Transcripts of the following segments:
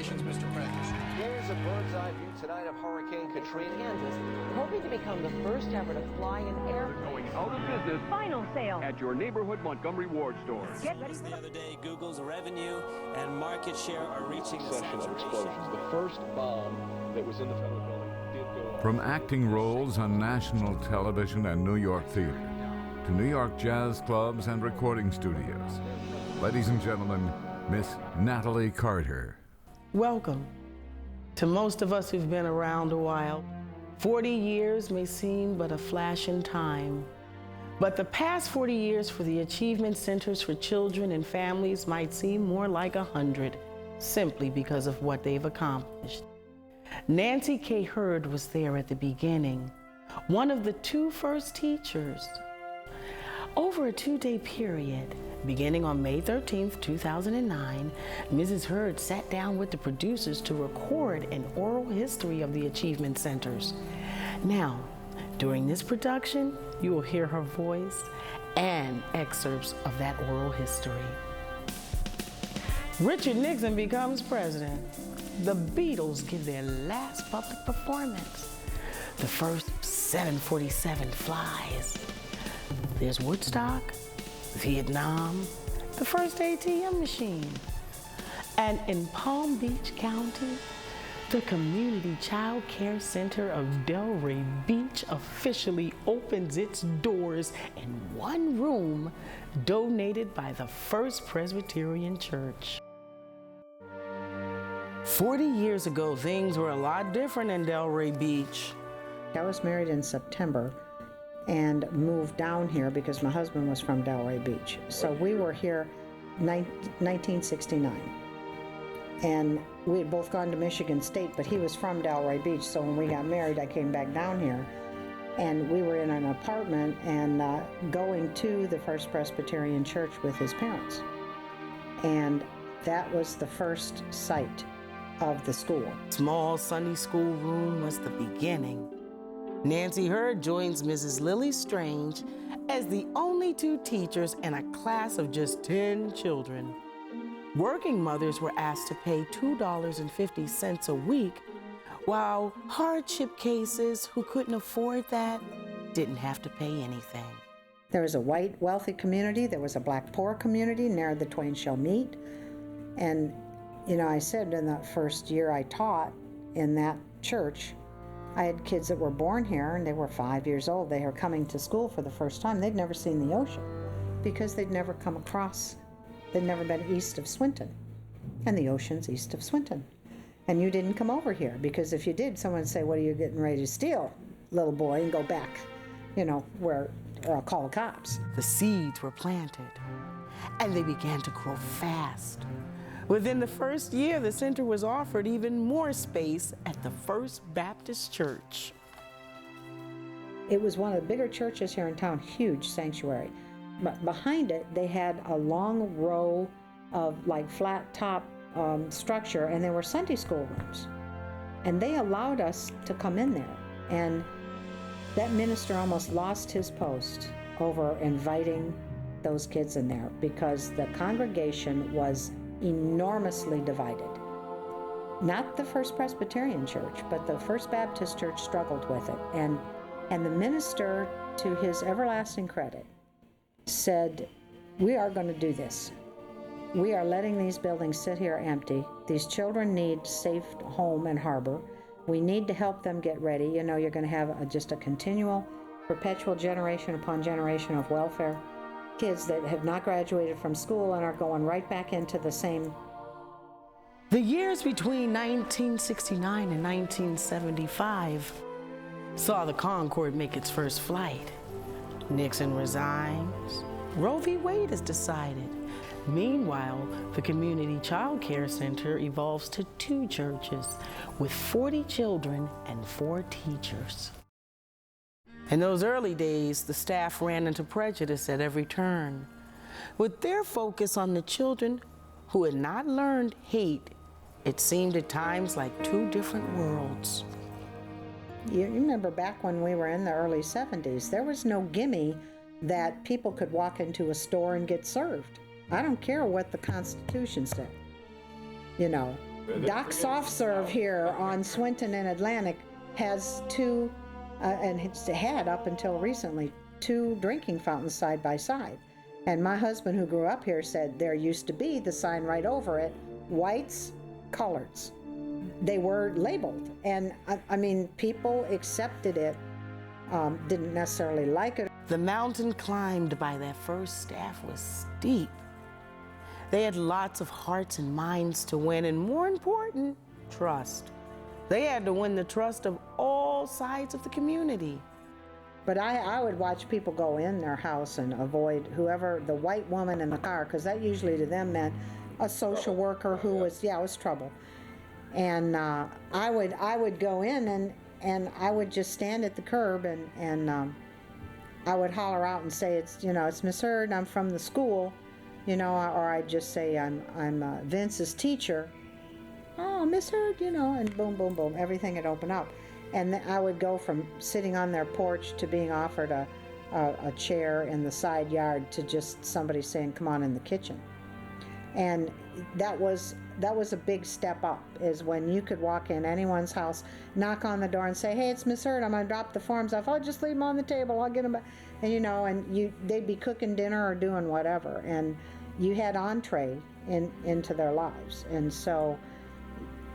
Congratulations, Mr. Prentice. Here's a bird's eye view tonight of Hurricane Katrina. Kansas, hoping to become the first ever to fly an airplane. Going out of business. Final sale at your neighborhood Montgomery Ward store. Get ready. The other day, Google's revenue and market share are reaching the Session of explosions. The first bomb that was in the federal building did go off. From acting roles on national television and New York theater to New York jazz clubs and recording studios, ladies and gentlemen, Miss Natalie Carter. Welcome. To most of us who've been around a while, 40 years may seem but a flash in time. But the past 40 years for the Achievement Centers for Children and Families might seem more like 100, simply because of what they've accomplished. Nancy K. Hurd was there at the beginning, one of the two first teachers. Over a 2-day period, beginning on May 13th, 2009, Mrs. Hurd sat down with the producers to record an oral history of the Achievement Centers. Now, during this production, you will hear her voice and excerpts of that oral history. Richard Nixon becomes president. The Beatles give their last public performance. The first 747 flies. There's Woodstock, Vietnam, the first ATM machine. And in Palm Beach County, the Community Child Care Center of Delray Beach officially opens its doors in one room donated by the First Presbyterian Church. 40 years ago, things were a lot different in Delray Beach. I was married in September and moved down here because my husband was from Delray Beach. So we were here 1969. And we had both gone to Michigan State, but he was from Delray Beach. So when we got married, I came back down here. And we were in an apartment and going to the First Presbyterian Church with his parents. And that was the first site of the school. Small Sunday school room was the beginning. Nancy Hurd joins Mrs. Lily Strange as the only two teachers in a class of just 10 children. Working mothers were asked to pay $2.50 a week, while hardship cases who couldn't afford that didn't have to pay anything. There was a white, wealthy community. There was a black, poor community. Ne'er the twain shall meet. And, you know, I said in that first year I taught in that church, I had kids that were born here, and they were 5 years old. They were coming to school for the first time. They'd never seen the ocean because they'd never come across, they'd never been east of Swinton. And the ocean's east of Swinton. And you didn't come over here because if you did, someone would say, what are you getting ready to steal, little boy, and go back, you know, or I'll call the cops. The seeds were planted, and they began to grow fast. Within the first year, the center was offered even more space at the First Baptist Church. It was one of the bigger churches here in town, huge sanctuary. But behind it, they had a long row of like flat top structure, and there were Sunday school rooms. And they allowed us to come in there. And that minister almost lost his post over inviting those kids in there because the congregation was enormously divided. Not the First Presbyterian Church, but the First Baptist Church struggled with it. And the minister, to his everlasting credit, said, we are going to do this. We are letting these buildings sit here empty. These children need safe home and harbor. We need to help them get ready. You know, you're going to have just a continual, perpetual generation upon generation of welfare kids that have not graduated from school and are going right back into the same. The years between 1969 and 1975 saw the Concorde make its first flight. Nixon resigns. Roe v. Wade is decided. Meanwhile, the Community Child Care Center evolves to 2 churches with 40 children and 4 teachers. In those early days, the staff ran into prejudice at every turn. With their focus on the children who had not learned hate, it seemed at times like 2 different worlds. You remember back when we were in the early 70s, there was no gimme that people could walk into a store and get served. I don't care what the Constitution said. You know, Doc Soft Serve here on Swinton and Atlantic has two, and it's had up until recently, two drinking fountains side by side. And my husband, who grew up here, said there used to be the sign right over it, whites, coloreds. They were labeled, and I mean, people accepted it, didn't necessarily like it. The mountain climbed by that first staff was steep. They had lots of hearts and minds to win, and more important, trust. They had to win the trust of all sides of the community. But I would watch people go in their house and avoid whoever, the white woman in the car, because that usually to them meant a social worker who was, it was trouble. And I would go in and I would just stand at the curb and I would holler out and say, it's Miss Hurd, I'm from the school, or I'd just say I'm Vince's teacher. Oh, Miss Hurd, and boom, boom, boom, everything would open up. And I would go from sitting on their porch to being offered a chair in the side yard to just somebody saying, come on in the kitchen. And that was a big step up, is when you could walk in anyone's house, knock on the door and say, hey, it's Miss Hurd, I'm going to drop the forms off. Oh, just leave them on the table, I'll get them back. And, they'd be cooking dinner or doing whatever. And you had entree into their lives. And so,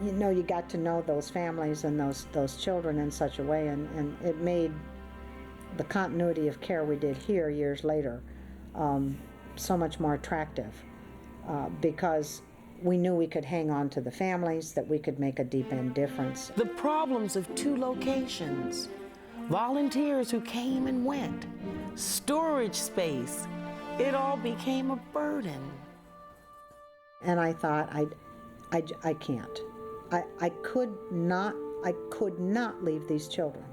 you got to know those families and those children in such a way, and it made the continuity of care we did here years later so much more attractive, because we knew we could hang on to the families, that we could make a deep end difference. The problems of two locations, volunteers who came and went, storage space, it all became a burden. And I thought, I can't. I could not leave these children.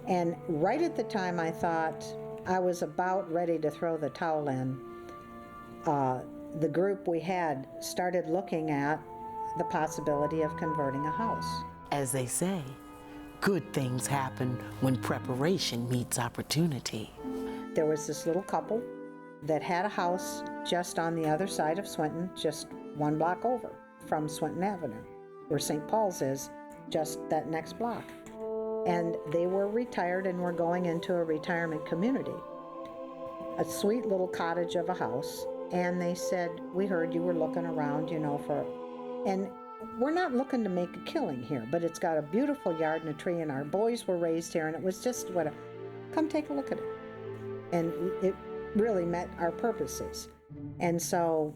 And right at the time I thought I was about ready to throw the towel in, the group we had started looking at the possibility of converting a house. As they say, good things happen when preparation meets opportunity. There was this little couple that had a house just on the other side of Swinton, just one block over from Swinton Avenue, where St. Paul's is, just that next block. And they were retired and were going into a retirement community. A sweet little cottage of a house. And they said, we heard you were looking around, and we're not looking to make a killing here, but it's got a beautiful yard and a tree, and our boys were raised here, and it was just come take a look at it. And it really met our purposes. And so,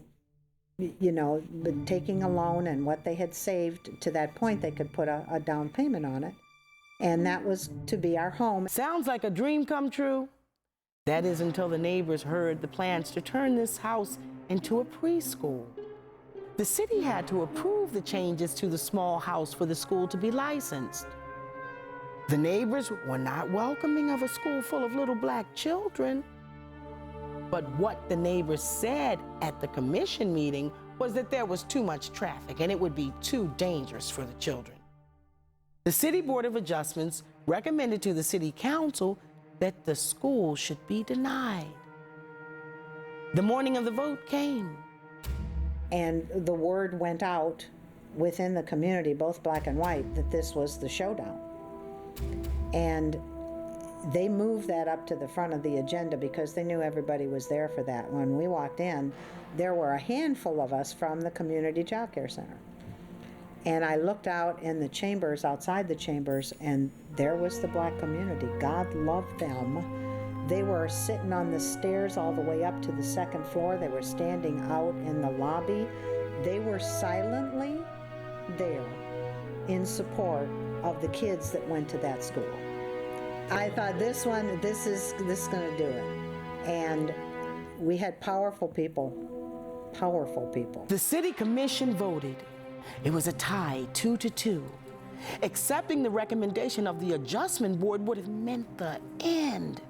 taking a loan and what they had saved to that point, they could put a down payment on it. And that was to be our home. Sounds like a dream come true. That is until the neighbors heard the plans to turn this house into a preschool. The city had to approve the changes to the small house for the school to be licensed. The neighbors were not welcoming of a school full of little black children. But what the neighbors said at the commission meeting was that there was too much traffic and it would be too dangerous for the children. The City Board of Adjustments recommended to the City Council that the school should be denied. The morning of the vote came. And the word went out within the community, both black and white, that this was the showdown. And they moved that up to the front of the agenda because they knew everybody was there for that. When we walked in, there were a handful of us from the Community Child Care Center. And I looked out in the chambers, outside the chambers, and there was the black community. God loved them. They were sitting on the stairs all the way up to the second floor. They were standing out in the lobby. They were silently there in support of the kids that went to that school. I thought, this is going to do it. And we had powerful people. The City Commission voted. It was a tie, 2-2. Accepting the recommendation of the Adjustment Board would have meant the end.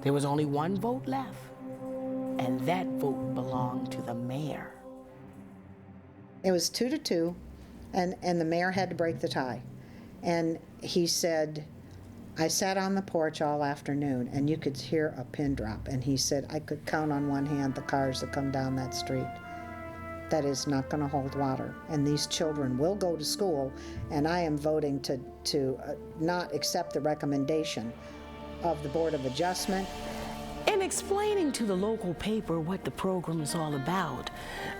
There was only one vote left, and that vote belonged to the mayor. It was 2-2, and the mayor had to break the tie. And he said, I sat on the porch all afternoon, and you could hear a pin drop. And he said, I could count on one hand the cars that come down that street. that is not going to hold water. And these children will go to school, and I am voting to not accept the recommendation of the Board of Adjustment. In explaining to the local paper what the program is all about,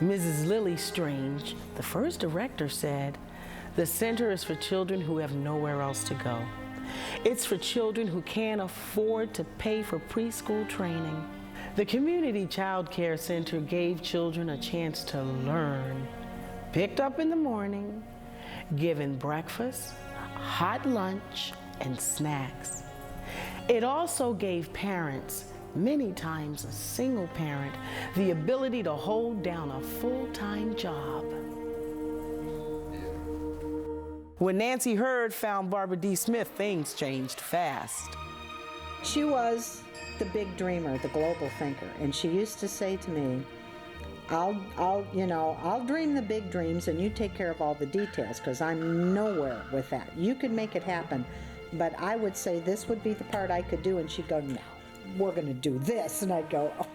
Mrs. Lily Strange, the first director, said, "The center is for children who have nowhere else to go. It's for children who can't afford to pay for preschool training. The Community Child Care Center gave children a chance to learn, picked up in the morning, given breakfast, hot lunch, and snacks. It also gave parents, many times a single parent, the ability to hold down a full-time job." When Nancy Hurd found Barbara D. Smith, things changed fast. She was the big dreamer, the global thinker, and she used to say to me, I'll dream the big dreams and you take care of all the details, because I'm nowhere with that. You can make it happen, but I would say this would be the part I could do, and she'd go, "No, we're going to do this," and I'd go, "Oh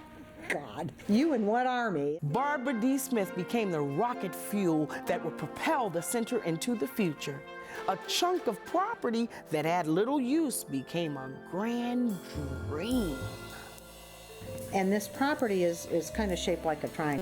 God, you and what army?" Barbara D. Smith became the rocket fuel that would propel the center into the future. A chunk of property that had little use became a grand dream. And this property is kind of shaped like a triangle.